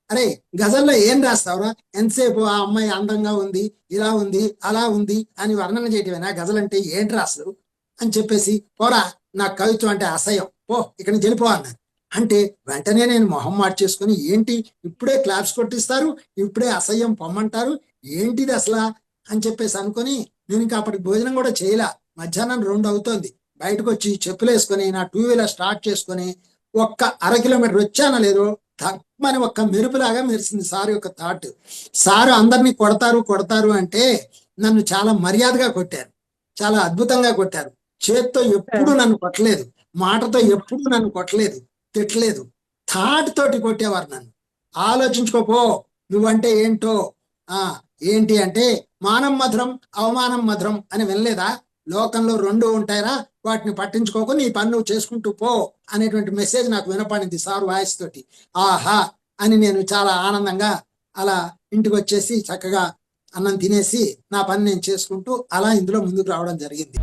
అరే గజల్లో ఏం రాస్తావురా, ఎంతసేపు ఆ అమ్మాయి అందంగా ఉంది, ఇలా ఉంది, అలా ఉంది అని వర్ణన చేయటమేనా గజల్ అంటే, ఏంటి రాస్తావు అని చెప్పేసి, పోరా నాకు కవిత్వం అంటే అసహ్యం, పో ఇక్కడి నుంచి వెళ్ళిపో అన్నారు. అంటే వెంటనే నేను మొహం మార్చేసుకొని, ఏంటి ఇప్పుడే క్లాప్స్ కొట్టిస్తారు, ఇప్పుడే అసహ్యం పొమ్మంటారు, ఏంటిది అసలు అని చెప్పేసి అనుకొని, నేను ఇంకా అప్పటికి భోజనం కూడా చేయలే. మధ్యాహ్నం 2 అవుతోంది. బయటకు వచ్చి చెప్పులు వేసుకొని నా 2 వీలర్ స్టార్ట్ చేసుకొని ఒక్క అర కిలోమీటర్ వచ్చానో లేదో తక్కువని ఒక్క మెరుపులాగా మెరిసింది సార్ యొక్క థాట్. సారు అందరినీ కొడతారు కొడతారు అంటే నన్ను చాలా మర్యాదగా కొట్టారు, చాలా అద్భుతంగా కొట్టారు. చేత్తో ఎప్పుడు నన్ను కొట్టలేదు, మాటతో ఎప్పుడు నన్ను కొట్టలేదు, తిట్టలేదు. థాట్ తోటి కొట్టేవారు నన్ను. ఆలోచించుకోపో నువ్వంటే ఏంటో. ఆ ఏంటి అంటే, మానం మధురం అవమానం మధురం అని వినలేదా, లోకంలో 2 ఉంటాయిరా, వాటిని పట్టించుకోకు, నీ పని నువ్వు చేసుకుంటూ పో అనేటువంటి మెసేజ్ నాకు వినపడింది సార్ వాయిస్ తోటి. ఆహా అని నేను చాలా ఆనందంగా అలా ఇంటికి వచ్చేసి చక్కగా అన్నం తినేసి నా పని నేను చేసుకుంటూ అలా ఇందులో ముందుకు రావడం జరిగింది.